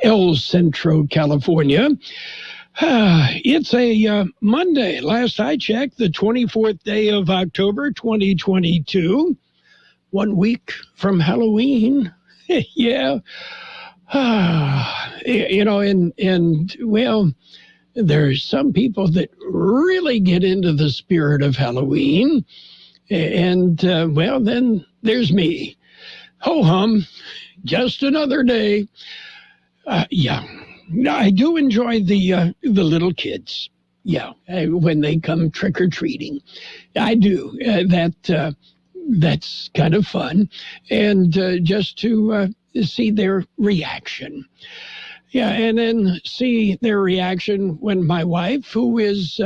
El Centro, California. It's a Monday. Last I checked, the 24th day of October, 2022. 1 week from Halloween. Yeah. Well, there's some people that really get into the spirit of Halloween. And, then there's me. Ho-hum, just another day. I do enjoy the little kids. Yeah, when they come trick-or-treating. I do. That's kind of fun. And just to see their reaction. Yeah, and then see their reaction when my wife, who is,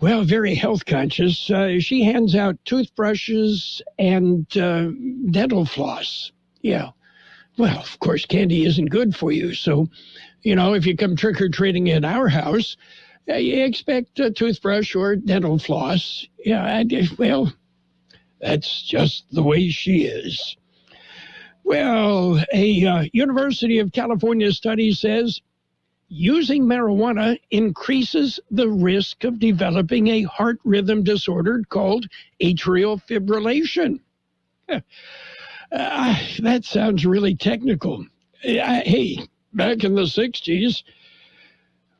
very health conscious, she hands out toothbrushes and dental floss. Yeah. Well, of course, candy isn't good for you. So, if you come trick-or-treating at our house, you expect a toothbrush or dental floss. Yeah, that's just the way she is. Well, a University of California study says using marijuana increases the risk of developing a heart rhythm disorder called atrial fibrillation. That sounds really technical. Hey, back in the 60s,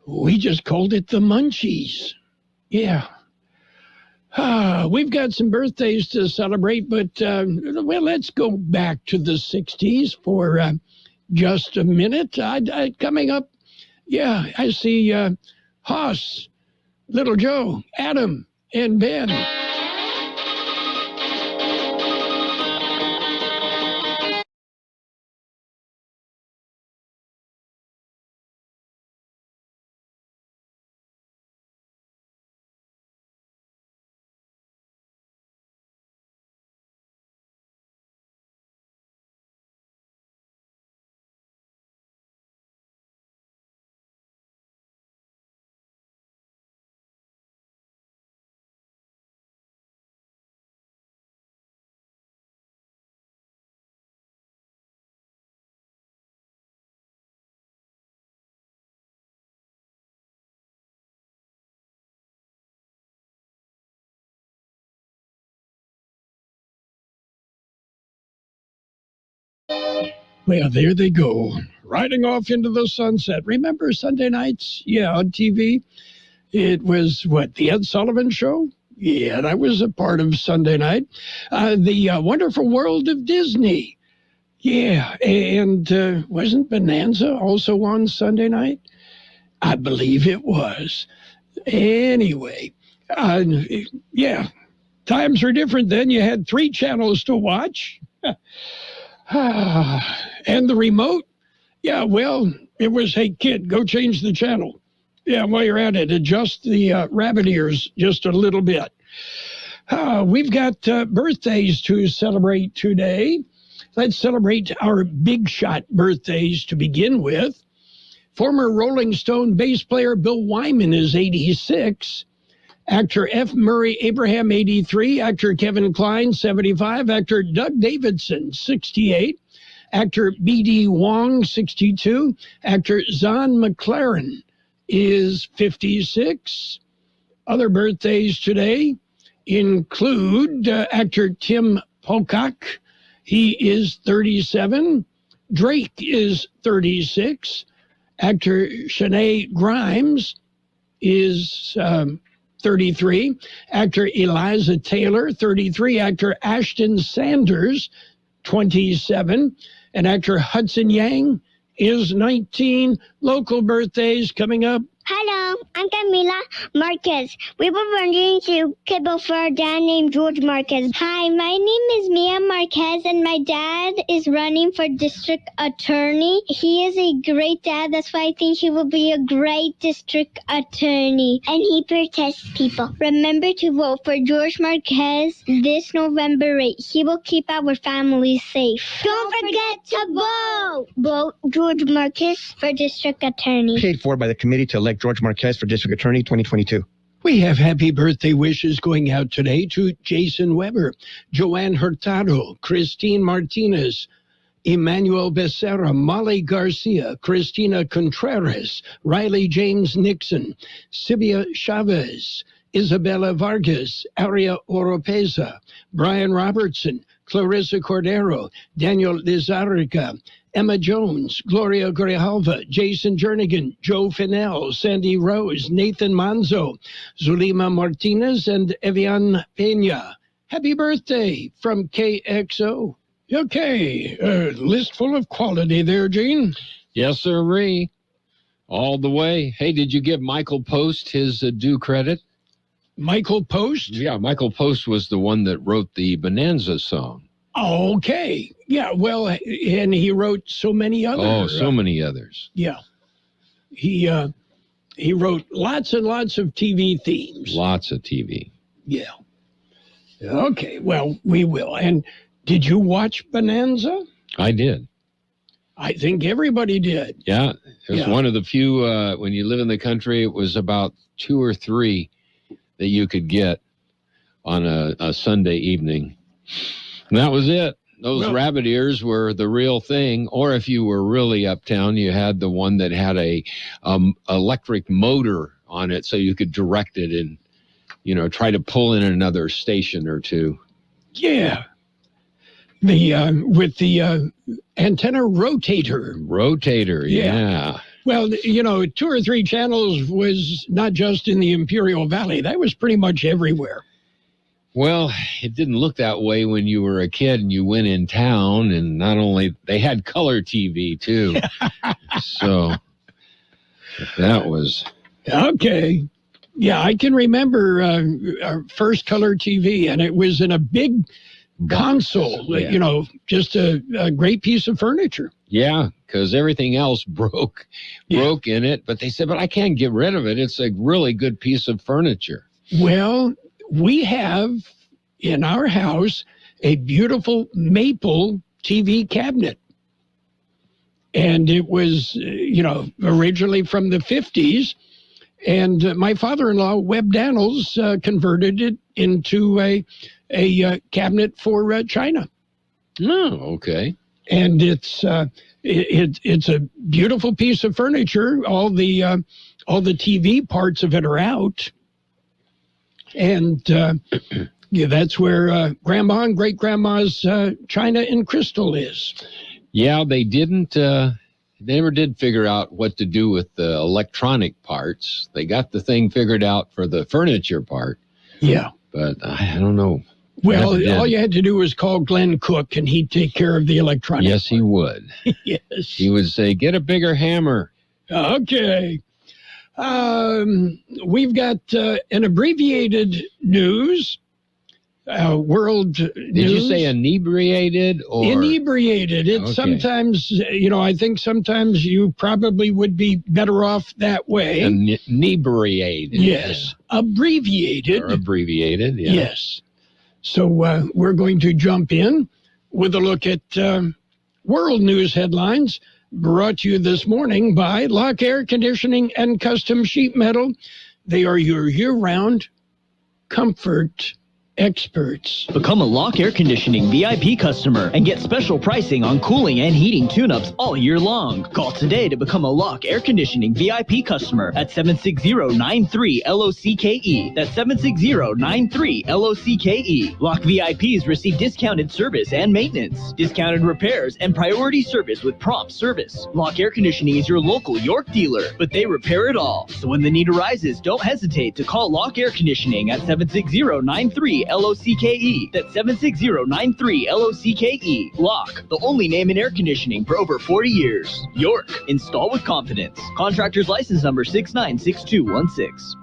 we just called it the munchies. Yeah. We've got some birthdays to celebrate, but, let's go back to the 60s for just a minute. Coming up, I see Haas, Little Joe, Adam, and Ben. Well, there they go, riding off into the sunset. Remember Sunday nights? Yeah, on TV. It was, the Ed Sullivan Show? Yeah, that was a part of Sunday night. The Wonderful World of Disney. Yeah, and wasn't Bonanza also on Sunday night? I believe it was. Anyway, times are different then. You had 3 channels to watch. And the remote, it was, hey, kid, go change the channel. Yeah, while you're at it, adjust the rabbit ears just a little bit. We've got birthdays to celebrate today. Let's celebrate our big shot birthdays to begin with. Former Rolling Stone bass player Bill Wyman is 86. Actor F. Murray Abraham, 83. Actor Kevin Kline, 75. Actor Doug Davidson, 68. Actor B.D. Wong, 62. Actor Zahn McLaren is 56. Other birthdays today include actor Tim Pocock. He is 37. Drake is 36. Actor Shanae Grimes is 33. Actor Eliza Taylor, 33. Actor Ashton Sanders, 27. And actor Hudson Yang is 19. Local birthdays coming up. Hello, I'm Camila Marquez. We were wondering to kibble for a dad named George Marquez. Hi, my name is Mia Marquez, and my dad is running for district attorney. He is a great dad. That's why I think he will be a great district attorney. And he protests people. Remember to vote for George Marquez this November 8. He will keep our family safe. Don't forget to vote! Vote George Marquez for district attorney. Paid for by the committee to elect George Marquez for District Attorney 2022. We have happy birthday wishes going out today to Jason Weber, Joanne Hurtado, Christine Martinez, Emmanuel Becerra, Molly Garcia, Cristina Contreras, Riley James Nixon, Sibia Chavez, Isabella Vargas, Aria Oropeza, Brian Robertson, Clarissa Cordero, Daniel Lizarrica, Emma Jones, Gloria Grijalva, Jason Jernigan, Joe Fennell, Sandy Rose, Nathan Manzo, Zulima Martinez, and Evian Pena. Happy birthday from KXO. Okay, list full of quality there, Gene. Yes, sirree. All the way. Hey, did you give Michael Post his due credit? Michael Post? Yeah, Michael Post was the one that wrote the Bonanza song. Okay. Yeah, well, and he wrote so many others. Oh, so many others. Yeah. He wrote lots and lots of TV themes. Lots of TV. Yeah. Okay, well, we will. And did you watch Bonanza? I did. I think everybody did. Yeah, it was one of the few, when you live in the country, it was about 2 or 3 that you could get on a Sunday evening. And that was it. Those rabbit ears were the real thing. Or if you were really uptown, you had the one that had a electric motor on it so you could direct it and, try to pull in another station or two. Yeah. With the antenna rotator. Rotator, yeah. Well, 2 or 3 channels was not just in the Imperial Valley. That was pretty much everywhere. Well, it didn't look that way when you were a kid and you went in town, and not only, they had color TV too. So that was... Okay. Yeah, I can remember our first color TV, and it was in a big console, just a great piece of furniture. Yeah, because everything else broke in it. But they said, but I can't get rid of it. It's a really good piece of furniture. Well, we have in our house a beautiful maple TV cabinet. And it was, originally from the 50s. And my father-in-law, Webb Daniels, converted it into a cabinet for China. Oh, okay. And it's a beautiful piece of furniture. All the TV parts of it are out, and that's where Grandma and Great Grandma's China and crystal is. Yeah, they didn't. They never did figure out what to do with the electronic parts. They got the thing figured out for the furniture part. Yeah. But I don't know. Well, all you had to do was call Glenn Cook, and he'd take care of the electronics. Yes, he would. Yes. He would say, get a bigger hammer. Okay. We've got an abbreviated news, world news. Did you say inebriated or? Inebriated. It's sometimes, I think sometimes you probably would be better off that way. Inebriated. Yes. Abbreviated. Or abbreviated, yeah. Yes. So we're going to jump in with a look at world news headlines brought to you this morning by Lock Air Conditioning and Custom Sheet Metal. They are your year-round comfort experts. Become a Lock Air Conditioning VIP customer and get special pricing on cooling and heating tune-ups all year long. Call today to become a Lock Air Conditioning VIP customer at 760-93-LOCKE. That's 760-93-LOCKE. Lock VIPs receive discounted service and maintenance, discounted repairs, and priority service with prompt service. Lock Air Conditioning is your local York dealer, but they repair it all. So when the need arises, don't hesitate to call Lock Air Conditioning at 760-93-LOCKE. That's 760-93-LOCKE. Lock, the only name in air conditioning for over 40 years. York, install with confidence. Contractor's license number 696216.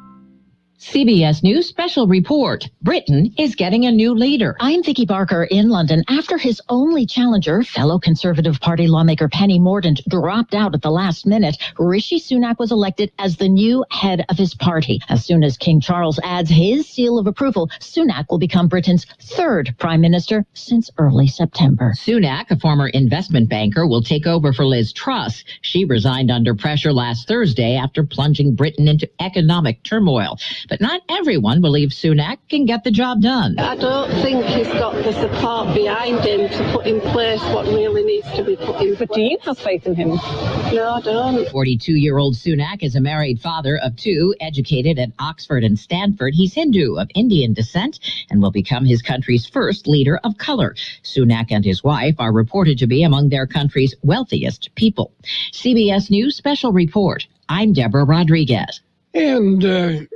CBS News Special Report. Britain is getting a new leader. I'm Vicki Barker in London after his only challenger, fellow Conservative Party lawmaker Penny Mordaunt, dropped out at the last minute. Rishi Sunak was elected as the new head of his party. As soon as King Charles adds his seal of approval, Sunak will become Britain's third prime minister since early September. Sunak, a former investment banker, will take over for Liz Truss. She resigned under pressure last Thursday after plunging Britain into economic turmoil. But not everyone believes Sunak can get the job done. I don't think he's got the support behind him to put in place what really needs to be put in place. But do you have faith in him? No, I don't. 42-year-old Sunak is a married father of two, educated at Oxford and Stanford. He's Hindu of Indian descent and will become his country's first leader of color. Sunak and his wife are reported to be among their country's wealthiest people. CBS News Special Report. I'm Deborah Rodriguez. And the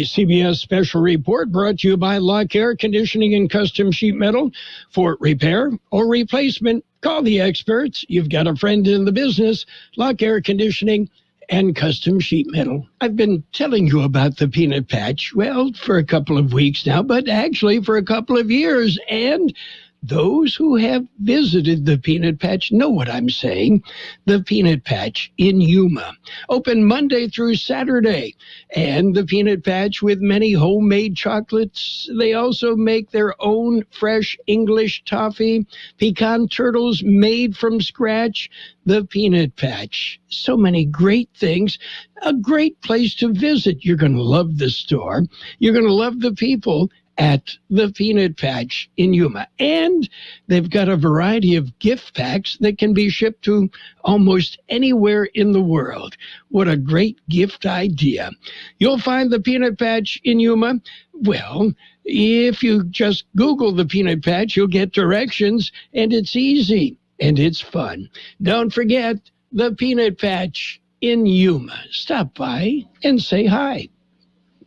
CBS Special Report brought to you by Lock Air Conditioning and Custom Sheet Metal. For repair or replacement, call the experts. You've got a friend in the business. Lock Air Conditioning and Custom Sheet Metal. I've been telling you about the peanut patch, well, for a couple of weeks now, but actually for a couple of years. And those who have visited the Peanut Patch know what I'm saying. The Peanut Patch in Yuma, open Monday through Saturday. And the Peanut Patch with many homemade chocolates. They also make their own fresh English toffee, pecan turtles made from scratch. The Peanut Patch. So many great things. A great place to visit. You're going to love the store. You're going to love the people at the Peanut Patch in Yuma. And they've got a variety of gift packs that can be shipped to almost anywhere in the world. What a great gift idea. You'll find the Peanut Patch in Yuma. Well, if you just Google the Peanut Patch, you'll get directions, and it's easy and it's fun. Don't forget the Peanut Patch in Yuma. Stop by and say hi.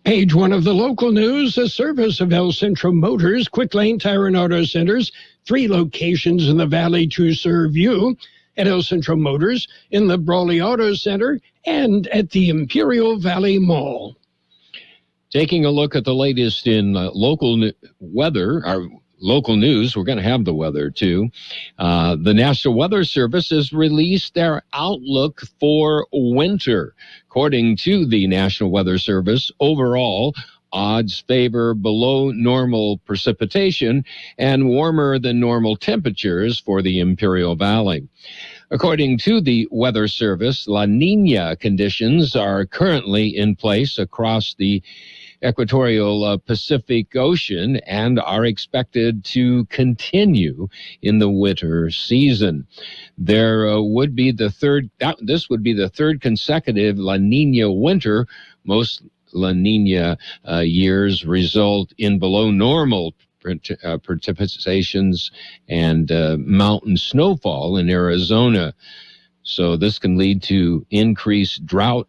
Page 1 of the local news, a service of El Centro Motors, Quick Lane Tire and Auto Centers, 3 locations in the valley to serve you. At El Centro Motors, in the Brawley Auto Center, and at the Imperial Valley Mall. Taking a look at the latest in local weather, our local news, we're going to have the weather too. The National Weather Service has released their outlook for winter. According to the National Weather Service, overall, odds favor below normal precipitation and warmer than normal temperatures for the Imperial Valley. According to the Weather Service, La Niña conditions are currently in place across the equatorial Pacific Ocean and are expected to continue in the winter season. This would be the third consecutive La Niña winter. Most La Niña years result in below normal precipitations and mountain snowfall in Arizona. So this can lead to increased drought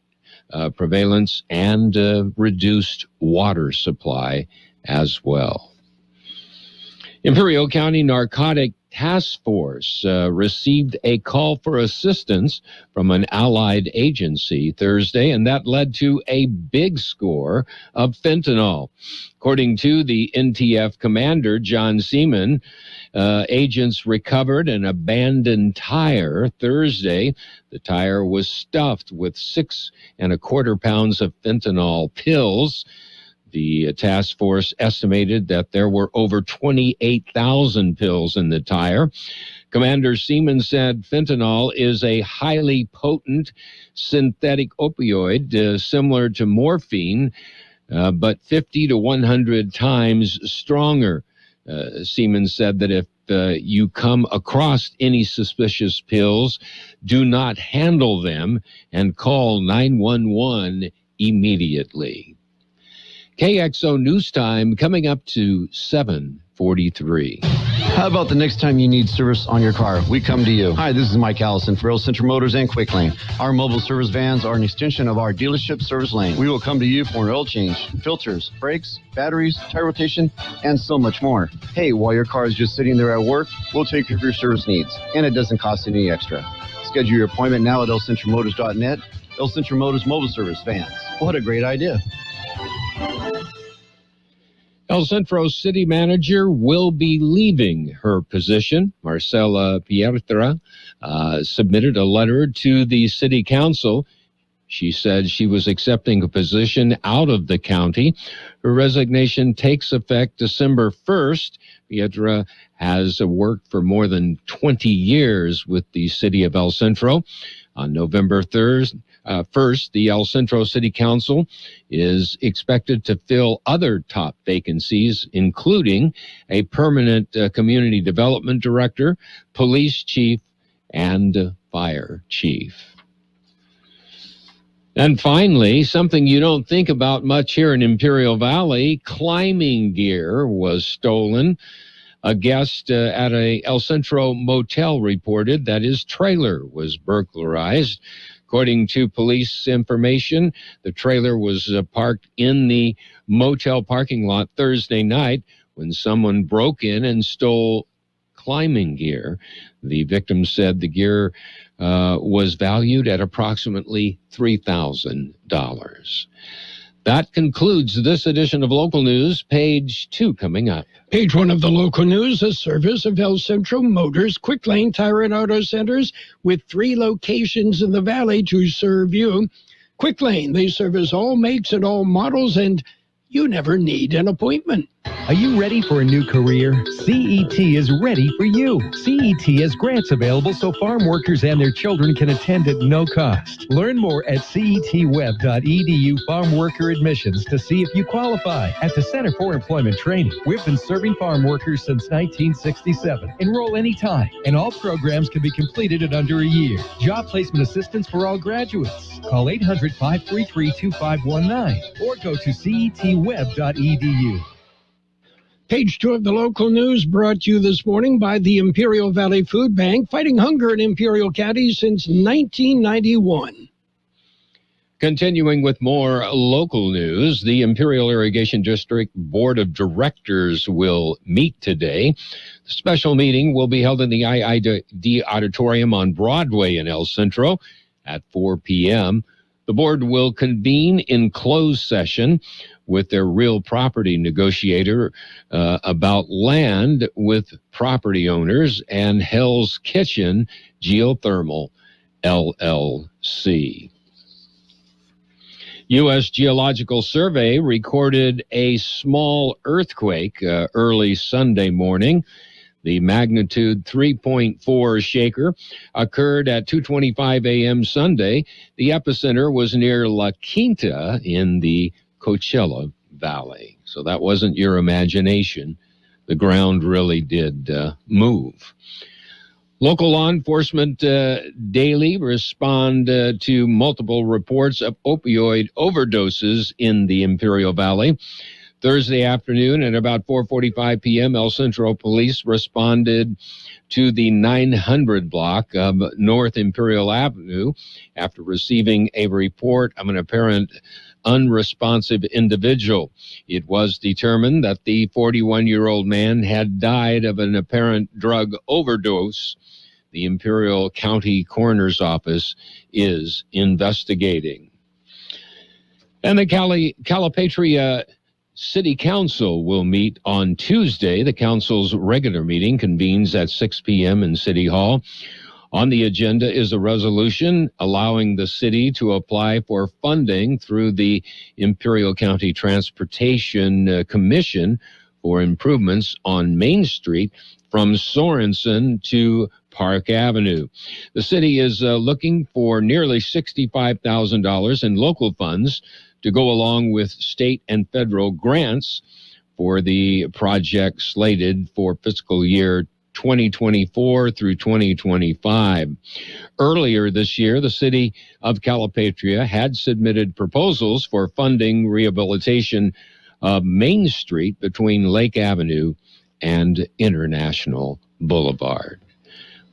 prevalence and reduced water supply as well. Imperial County Narcotic Task Force received a call for assistance from an allied agency Thursday, and that led to a big score of fentanyl. According to the NTF commander, John Seaman, agents recovered an abandoned tire Thursday. The tire was stuffed with 6.25 pounds of fentanyl pills. The task force estimated that there were over 28,000 pills in the tire. Commander Seaman said fentanyl is a highly potent synthetic opioid, similar to morphine, but 50 to 100 times stronger. Seaman said that if you come across any suspicious pills, do not handle them and call 911 immediately. KXO News Time coming up to 7:43. How about the next time you need service on your car? We come to you. Hi, this is Mike Allison for Real Central Motors and Quick Lane. Our mobile service vans are an extension of our dealership service lane. We will come to you for an oil change, filters, brakes, batteries, tire rotation, and so much more. Hey, while your car is just sitting there at work, we'll take care of your service needs, and it doesn't cost any extra. Schedule your appointment now at elcentralmotors.net. El Centro Motors Mobile Service Vans. What a great idea. El Centro City Manager will be leaving her position. Marcela Pietra submitted a letter to the City Council. She said she was accepting a position out of the county. Her resignation takes effect December 1st. Pietra has worked for more than 20 years with the city of El Centro. On November 1st, the El Centro City Council is expected to fill other top vacancies, including a permanent community development director, police chief, and fire chief. And finally, something you don't think about much here in Imperial Valley, climbing gear was stolen. A guest at a El Centro motel reported that his trailer was burglarized. According to police information, the trailer was parked in the motel parking lot Thursday night when someone broke in and stole climbing gear. The victim said the gear was valued at approximately $3,000. That concludes this edition of Local News. Page 2 coming up. Page 1 of the local news, a service of El Centro Motors, Quick Lane Tire and Auto Centers with 3 locations in the valley to serve you. Quick Lane, they service all makes and all models, and you never need an appointment. Are you ready for a new career? CET is ready for you. CET has grants available so farm workers and their children can attend at no cost. Learn more at cetweb.edu farm worker admissions to see if you qualify. At the Center for Employment Training, we've been serving farm workers since 1967. Enroll anytime, and all programs can be completed in under a year. Job placement assistance for all graduates. Call 800-533-2519 or go to cetweb.edu. Page 2 of the local news brought to you this morning by the Imperial Valley Food Bank, fighting hunger in Imperial County since 1991. Continuing with more local news, the Imperial Irrigation District Board of Directors will meet today. The special meeting will be held in the IID Auditorium on Broadway in El Centro at 4 p.m. The board will convene in closed session with their real property negotiator about land with property owners and Hell's Kitchen Geothermal, LLC. U.S. Geological Survey recorded a small earthquake early Sunday morning. The magnitude 3.4 shaker occurred at 2:25 a.m. Sunday. The epicenter was near La Quinta in the Coachella Valley. So that wasn't your imagination. The ground really did move. Local law enforcement daily respond to multiple reports of opioid overdoses in the Imperial Valley. Thursday afternoon at about 4:45 p.m., El Centro Police responded to the 900 block of North Imperial Avenue after receiving a report of an apparent unresponsive individual. It was determined that the 41-year-old man had died of an apparent drug overdose. The Imperial County Coroner's Office is investigating. And the Calipatria City Council will meet on Tuesday. The council's regular meeting convenes at 6 p.m. in City Hall. On the agenda is a resolution allowing the city to apply for funding through the Imperial County Transportation Commission for improvements on Main Street from Sorensen to Park Avenue. The city is looking for nearly $65,000 in local funds to go along with state and federal grants for the project slated for fiscal year 2024 through 2025. Earlier this year, the city of Calipatria had submitted proposals for funding rehabilitation of Main Street between Lake Avenue and International Boulevard.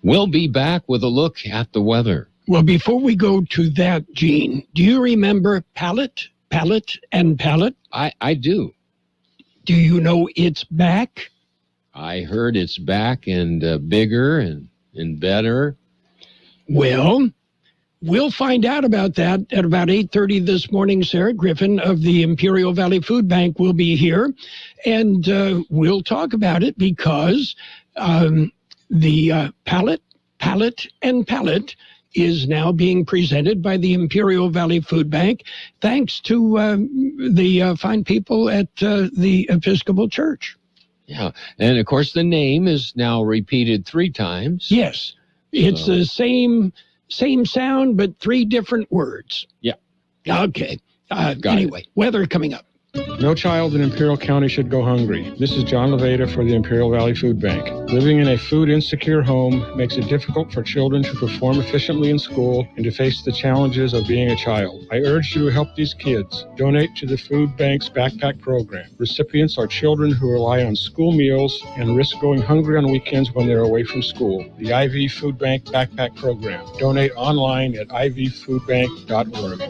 We'll be back with a look at the weather. Well, before we go to that, Gene, do you remember pallet, and pallet? I do. Do you know it's back? I heard it's back and bigger and better. Well, we'll find out about that at about 8:30 this morning. Sarah Griffin of the Imperial Valley Food Bank will be here, and we'll talk about it because the pallet, and pallet is now being presented by the Imperial Valley Food Bank, thanks to the fine people at the Episcopal Church. Yeah, and of course the name is now repeated 3 times. Yes, it's the same Same sound, but 3 different words. Yeah. Okay. Anyway, weather coming up. No child in Imperial County should go hungry. This is John Levada for the Imperial Valley Food Bank. Living in a food-insecure home makes it difficult for children to perform efficiently in school and to face the challenges of being a child. I urge you to help these kids. Donate to the Food Bank's Backpack Program. Recipients are children who rely on school meals and risk going hungry on weekends when they're away from school. The IV Food Bank Backpack Program. Donate online at ivfoodbank.org.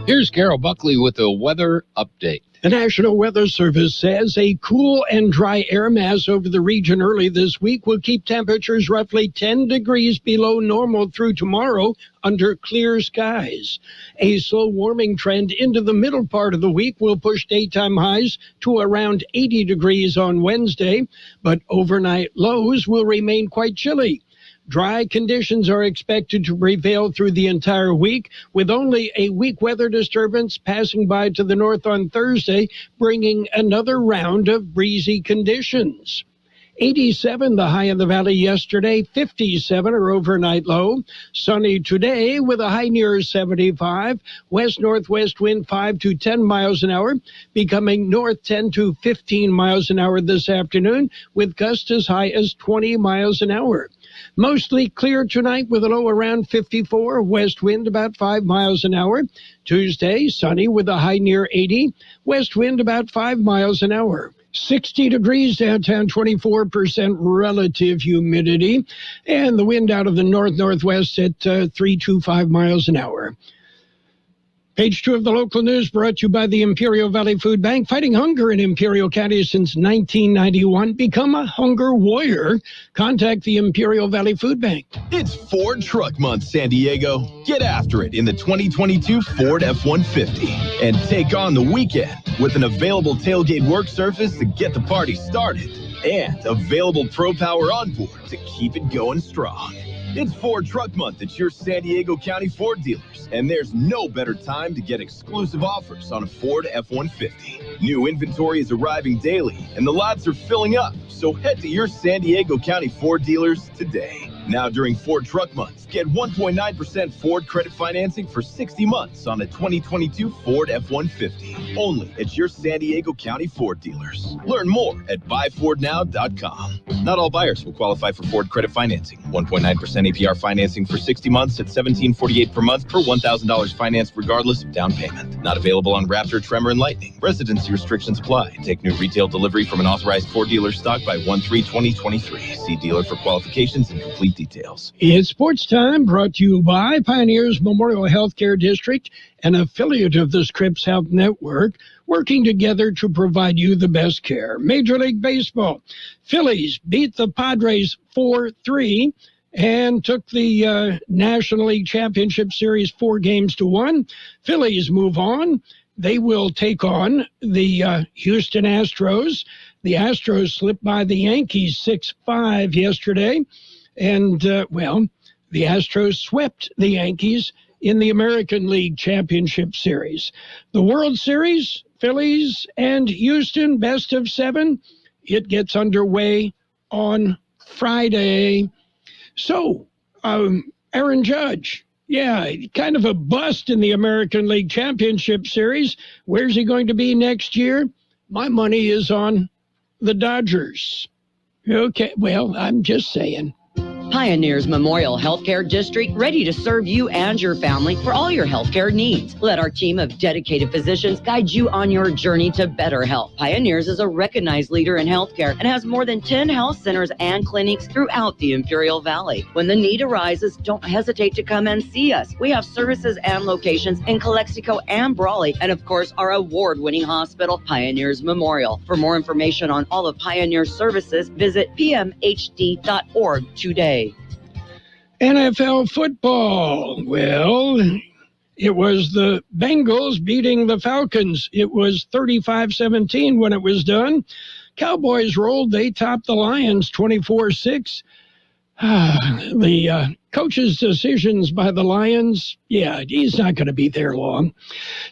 Here's Carroll Buckley with the weather update. The National Weather Service says a cool and dry air mass over the region early this week will keep temperatures roughly 10 degrees below normal through tomorrow under clear skies. A slow warming trend into the middle part of the week will push daytime highs to around 80 degrees on Wednesday, but overnight lows will remain quite chilly. Dry conditions are expected to prevail through the entire week, with only a weak weather disturbance passing by to the north on Thursday, bringing another round of breezy conditions. 87 the high in the valley yesterday, 57 our overnight low. Sunny today with a high near 75. West-northwest wind 5 to 10 miles an hour, becoming north 10 to 15 miles an hour this afternoon, with gusts as high as 20 miles an hour. Mostly clear tonight with a low around 54, west wind about 5 miles an hour. Tuesday, sunny with a high near 80, west wind about 5 miles an hour. 60 degrees downtown, 24% relative humidity, and the wind out of the north-northwest at 325 miles an hour. Page 2 of the local news brought to you by the Imperial Valley Food Bank. Fighting hunger in Imperial County since 1991. Become a hunger warrior. Contact the Imperial Valley Food Bank. It's Ford Truck Month, San Diego. Get after it in the 2022 Ford F-150 and take on the weekend with an available tailgate work surface to get the party started and available Pro Power on board to keep it going strong. It's Ford Truck Month at your San Diego County Ford dealers, and there's no better time to get exclusive offers on a Ford F-150. New inventory is arriving daily, and the lots are filling up, so head to your San Diego County Ford dealers today. Now during Ford Truck Month, get 1.9% Ford credit financing for 60 months on a 2022 Ford F-150. Only at your San Diego County Ford dealers. Learn more at buyfordnow.com. Not all buyers will qualify for Ford credit financing. 1.9% APR financing for 60 months at $1,748 per month per $1,000 financed regardless of down payment. Not available on Raptor, Tremor, and Lightning. Residency restrictions apply. Take new retail delivery from an authorized Ford dealer stock by 1/3/2023. See dealer for qualifications and complete details. It's Sports Time, brought to you by Pioneers Memorial Healthcare District, an affiliate of the Scripps Health Network, working together to provide you the best care. Major League Baseball. Phillies beat the Padres 4-3 and took the National League Championship Series 4-1. Phillies move on. They will take on the Houston Astros. The Astros slipped by the Yankees 6-5 yesterday. And, the Astros swept the Yankees in the American League Championship Series. The World Series, Phillies and Houston, best of 7. It gets underway on Friday. So, Aaron Judge, kind of a bust in the American League Championship Series. Where's he going to be next year? My money is on the Dodgers. Okay, well, I'm just saying. Pioneers Memorial Healthcare District, ready to serve you and your family for all your healthcare needs. Let our team of dedicated physicians guide you on your journey to better health. Pioneers is a recognized leader in healthcare and has more than 10 health centers and clinics throughout the Imperial Valley. When the need arises, don't hesitate to come and see us. We have services and locations in Calexico and Brawley, and of course, our award-winning hospital, Pioneers Memorial. For more information on all of Pioneer's services, visit pmhd.org today. NFL football. Well, it was the Bengals beating the Falcons. It was 35-17 when it was done. Cowboys rolled. They topped the Lions 24-6. The coach's decisions by the Lions, he's not going to be there long.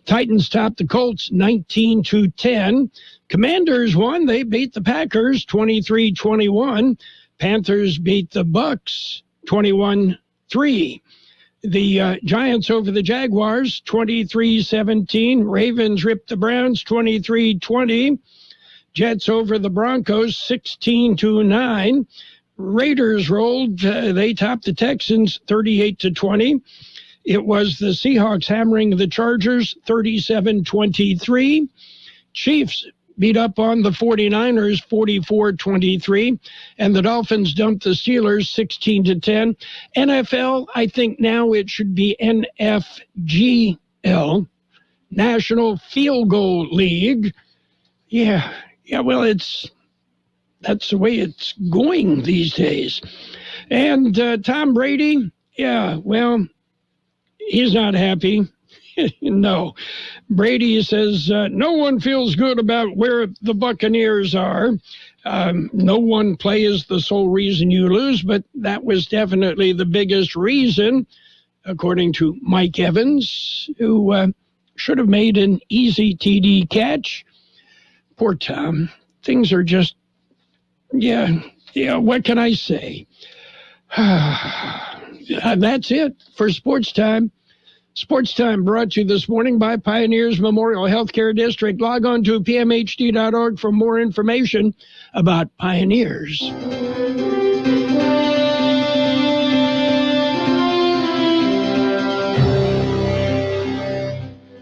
Titans topped the Colts 19-10. Commanders won. They beat the Packers 23-21. Panthers beat the Bucks 21-17. 3. The Giants over the Jaguars, 23-17. Ravens ripped the Browns, 23-20. Jets over the Broncos, 16-9. Raiders rolled. They topped the Texans, 38-20. It was the Seahawks hammering the Chargers, 37-23. Chiefs beat up on the 49ers, 44-23. And the Dolphins dumped the Steelers, 16-10. NFL, I think now it should be NFGL, National Field Goal League. Yeah, well, that's the way it's going these days. And Tom Brady, well, he's not happy. No. Brady says no one feels good about where the Buccaneers are. No one play is the sole reason you lose, but that was definitely the biggest reason, according to Mike Evans, who should have made an easy TD catch. Poor Tom. Things are just, what can I say? That's it for Sports Time. Sports Time brought to you this morning by Pioneers Memorial Healthcare District. Log on to pmhd.org for more information about Pioneers.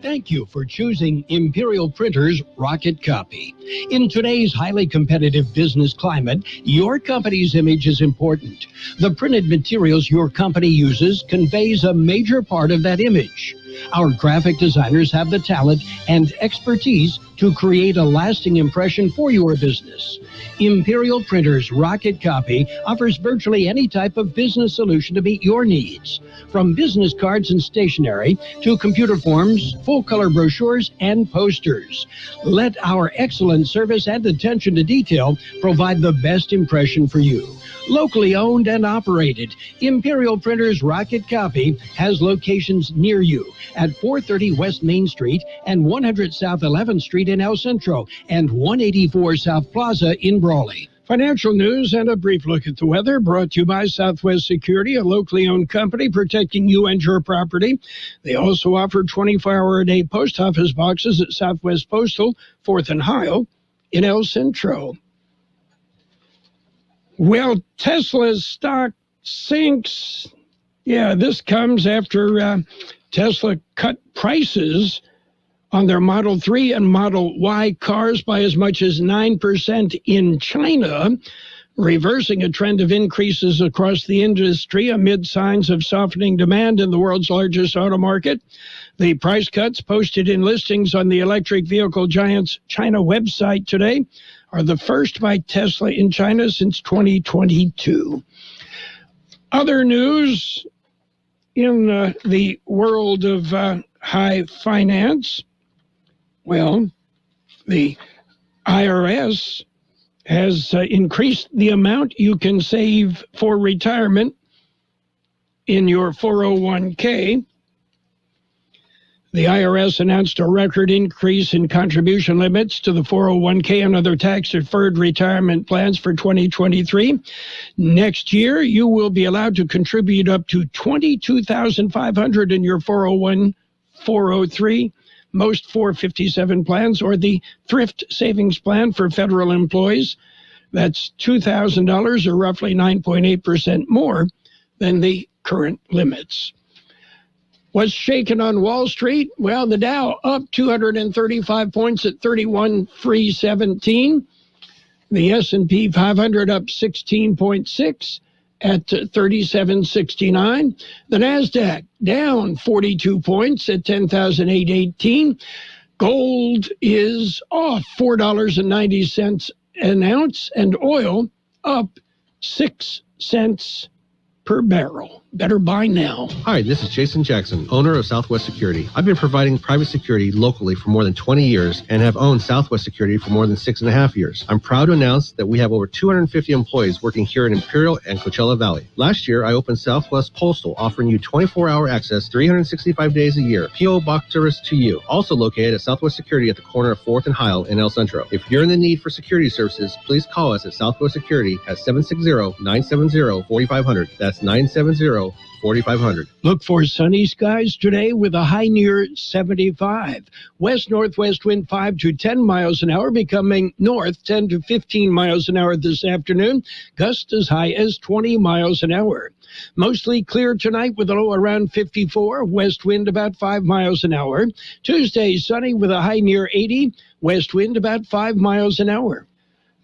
Thank you for choosing Imperial Printers Rocket Copy. In today's highly competitive business climate, your company's image is important. The printed materials your company uses conveys a major part of that image. Our graphic designers have the talent and expertise to create a lasting impression for your business. Imperial Printers Rocket Copy offers virtually any type of business solution to meet your needs, from business cards and stationery to computer forms, full-color brochures, and posters. Let our excellent service and attention to detail provide the best impression for you. Locally owned and operated, Imperial Printers Rocket Copy has locations near you at 430 West Main Street and 100 South 11th Street in El Centro and 184 South Plaza in Brawley. Financial news and a brief look at the weather brought to you by Southwest Security, a locally owned company protecting you and your property. They also offer 24-hour-a-day post office boxes at Southwest Postal, 4th and Heil in El Centro. Well, Tesla's stock sinks. This comes after Tesla cut prices on their Model 3 and Model Y cars by as much as 9% in China, reversing a trend of increases across the industry amid signs of softening demand in the world's largest auto market. The price cuts posted in listings on the electric vehicle giant's China website today are the first by Tesla in China since 2022. Other news in the world of high finance. Well, the IRS has increased the amount you can save for retirement in your 401k. The IRS announced a record increase in contribution limits to the 401k and other tax-deferred retirement plans for 2023. Next year, you will be allowed to contribute up to $22,500 in your 401, 403, most 457 plans, or the Thrift Savings Plan for federal employees. That's $2,000, or roughly 9.8% more than the current limits. What's shaking on Wall Street? Well, the Dow up 235 points at 31,317. The S&P 500 up 16.6 at 3769. The NASDAQ down 42 points at 10,818. Gold is off $4.90 an ounce, and oil up 6 cents per barrel. Better buy now. Hi, this is Jason Jackson, owner of Southwest Security. I've been providing private security locally for more than 20 years and have owned Southwest Security for more than 6.5 years. I'm proud to announce that we have over 250 employees working here in Imperial and Coachella Valley. Last year, I opened Southwest Postal, offering you 24-hour access 365 days a year. P.O. Box service to you. Also located at Southwest Security at the corner of 4th and Heil in El Centro. If you're in the need for security services, please call us at Southwest Security at 760-970-4500. That's 970 800-840-4500. Look for sunny skies today with a high near 75. West-northwest wind 5 to 10 miles an hour, becoming north 10 to 15 miles an hour this afternoon. Gusts as high as 20 miles an hour. Mostly clear tonight with a low around 54. West wind about 5 miles an hour. Tuesday, sunny with a high near 80. West wind about 5 miles an hour.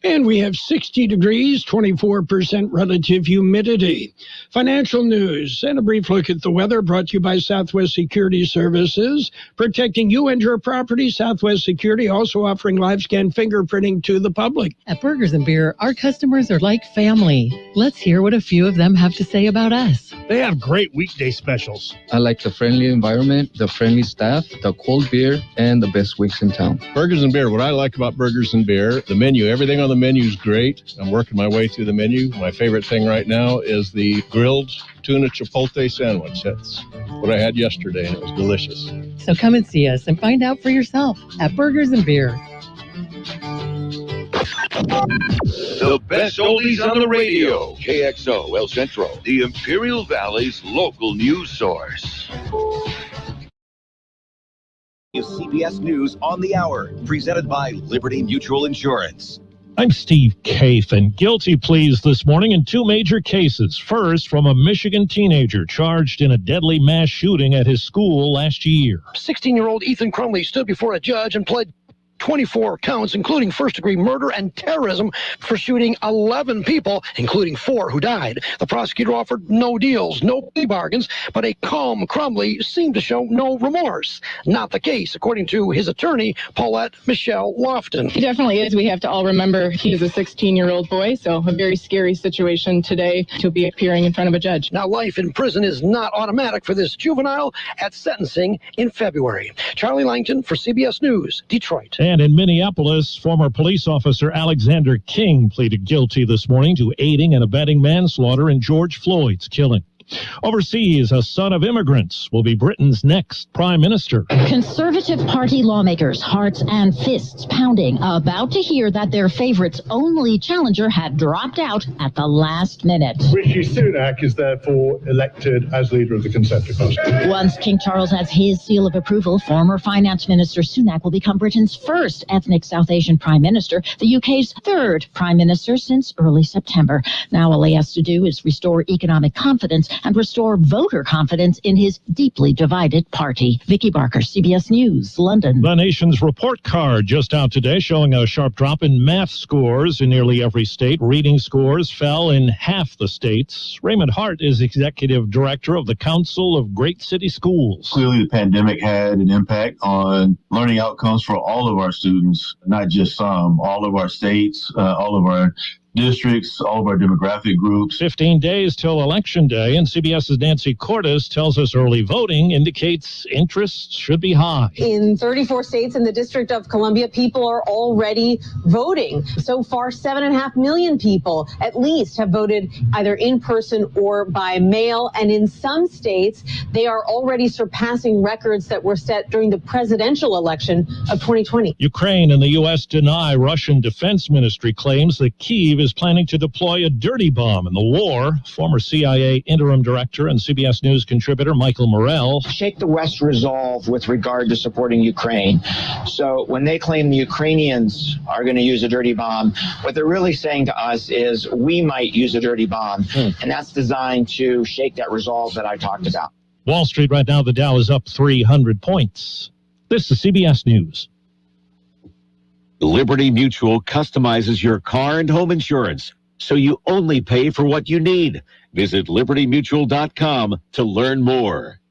And we have 60 degrees, 24% relative humidity. Financial news and a brief look at the weather brought to you by Southwest Security Services. Protecting you and your property, Southwest Security also offering live scan fingerprinting to the public. At Burgers and Beer, our customers are like family. Let's hear what a few of them have to say about us. They have great weekday specials. I like the friendly environment, the friendly staff, the cold beer, and the best wings in town. Burgers and Beer, what I like about Burgers and Beer, the menu, everything on the menu is great. I'm working my way through the menu. My favorite thing right now is the grilled tuna chipotle sandwich. That's what I had yesterday, and it was delicious. So come and see us and find out for yourself at Burgers and Beer. The best oldies on the radio. KXO El Centro, the Imperial Valley's local news source. CBS News on the Hour, presented by Liberty Mutual Insurance. I'm Steve Kaif, and guilty pleas this morning in two major cases. First, from a Michigan teenager charged in a deadly mass shooting at his school last year. 16-year-old Ethan Crumley stood before a judge and pled 24 counts, including first-degree murder and terrorism, for shooting 11 people, including 4 who died. The prosecutor offered no deals, no plea bargains, but a calm Crumley seemed to show no remorse. Not the case, according to his attorney, Paulette Michelle Lofton. He definitely is. We have to all remember he is a 16-year-old boy, so a very scary situation today to be appearing in front of a judge. Now, life in prison is not automatic for this juvenile at sentencing in February. Charlie Langton for CBS News, Detroit. And in Minneapolis, former police officer Alexander King pleaded guilty this morning to aiding and abetting manslaughter in George Floyd's killing. Overseas, a son of immigrants will be Britain's next prime minister. Conservative Party lawmakers, hearts and fists pounding, about to hear that their favorite's only challenger had dropped out at the last minute. Rishi Sunak is therefore elected as leader of the Conservative Party. Once King Charles has his seal of approval, former Finance Minister Sunak will become Britain's first ethnic South Asian prime minister, the UK's third prime minister since early September. Now all he has to do is restore economic confidence and restore voter confidence in his deeply divided party. Vicky Barker, CBS News, London. The nation's report card just out today showing a sharp drop in math scores in nearly every state. Reading scores fell in half the states. Raymond Hart is executive director of the Council of Great City Schools. Clearly, the pandemic had an impact on learning outcomes for all of our students, not just some, all of our states, all of our districts, all of our demographic groups. 15 days till Election Day, and CBS's Nancy Cordes tells us early voting indicates interest should be high. In 34 states in the District of Columbia, people are already voting. So far, 7.5 million people at least have voted either in person or by mail. And in some states, they are already surpassing records that were set during the presidential election of 2020. Ukraine and the U.S. deny Russian Defense Ministry claims that Kyiv is planning to deploy a dirty bomb in the war. Former CIA interim director and CBS News contributor Michael Morell. Shake the West resolve with regard to supporting Ukraine. So when they claim the Ukrainians are going to use a dirty bomb, what they're really saying to us is we might use a dirty bomb. And that's designed to shake that resolve that I talked about. Wall Street right now, the Dow is up 300 points. This is CBS News. Liberty Mutual customizes your car and home insurance, so you only pay for what you need. Visit libertymutual.com to learn more.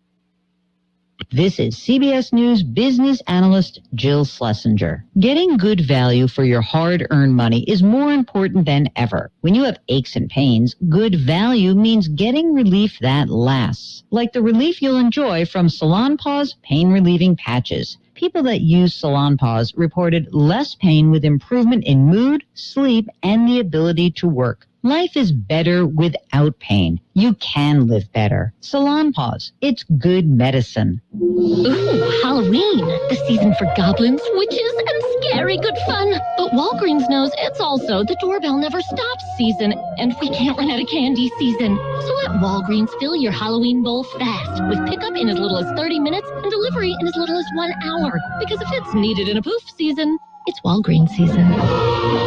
This is CBS News business analyst Jill Schlesinger. Getting good value for your hard-earned money is more important than ever. When you have aches and pains, good value means getting relief that lasts, like the relief you'll enjoy from Salon Paws pain-relieving patches. People that use Salon Paws reported less pain with improvement in mood, sleep, and the ability to work. Life is better without pain. You can live better. Salon Paws. It's good medicine. Ooh, Halloween. The season for goblins, witches, and scary good fun. But Walgreens knows it's also the doorbell never stops season, and we can't run out of candy season. So let Walgreens fill your Halloween bowl fast with pickup in as little as 30 minutes and delivery in as little as 1 hour. Because if it's needed in a poof season, it's Walgreens season.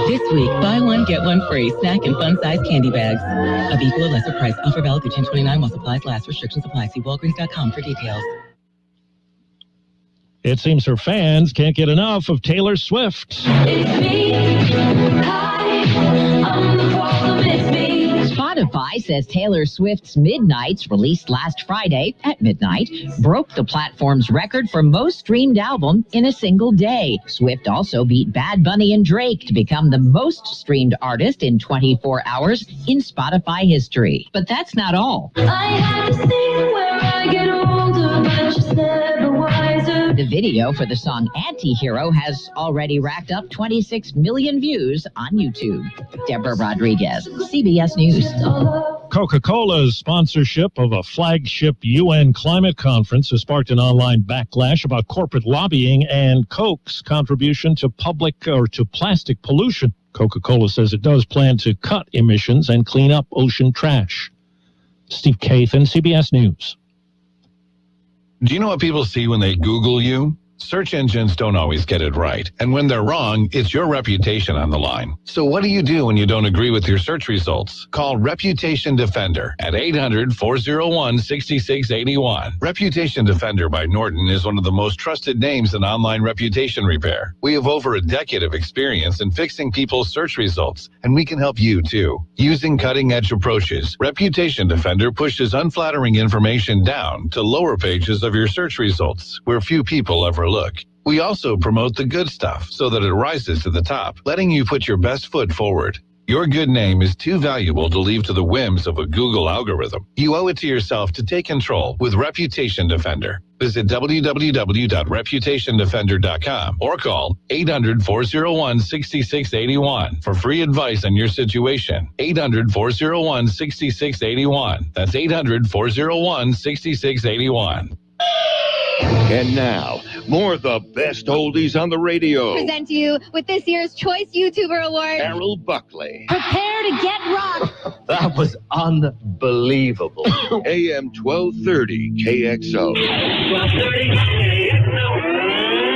This week, buy one, get one free. Snack and fun-sized candy bags. Of equal or lesser price. Offer valid through 10/29 while supplies last. Restrictions apply. See Walgreens.com for details. It seems her fans can't get enough of Taylor Swift. It's me. Hi. I'm the problem. It's me. Spotify says Taylor Swift's Midnights, released last Friday at midnight, broke the platform's record for most streamed album in a single day. Swift also beat Bad Bunny and Drake to become the most streamed artist in 24 hours in Spotify history. But that's not all. I had to sing where I get older, but just never wiser. The video for the song Anti-Hero has already racked up 26 million views on YouTube. Deborah Rodriguez, CBS News. Coca-Cola's sponsorship of a flagship UN climate conference has sparked an online backlash about corporate lobbying and Coke's contribution to plastic pollution. Coca-Cola says it does plan to cut emissions and clean up ocean trash. Steve Kathan, CBS News. Do you know what people see when they Google you? Search engines don't always get it right. And when they're wrong, it's your reputation on the line. So what do you do when you don't agree with your search results? Call Reputation Defender at 800-401-6681. Reputation Defender by Norton is one of the most trusted names in online reputation repair. We have over a decade of experience in fixing people's search results, and we can help you too. Using cutting-edge approaches, Reputation Defender pushes unflattering information down to lower pages of your search results, where few people ever look. We also promote the good stuff so that it rises to the top, letting you put your best foot forward. Your good name is too valuable to leave to the whims of a Google algorithm. You owe it to yourself to take control with Reputation Defender. Visit www.reputationdefender.com or call 800-401-6681 for free advice on your situation. 800-401-6681. That's 800-401-6681. And now, more of the best oldies on the radio. Present to you with this year's Choice YouTuber Award, Carroll Buckley. Prepare to get rocked. That was unbelievable. AM 1230 KXO. 1230 KXO.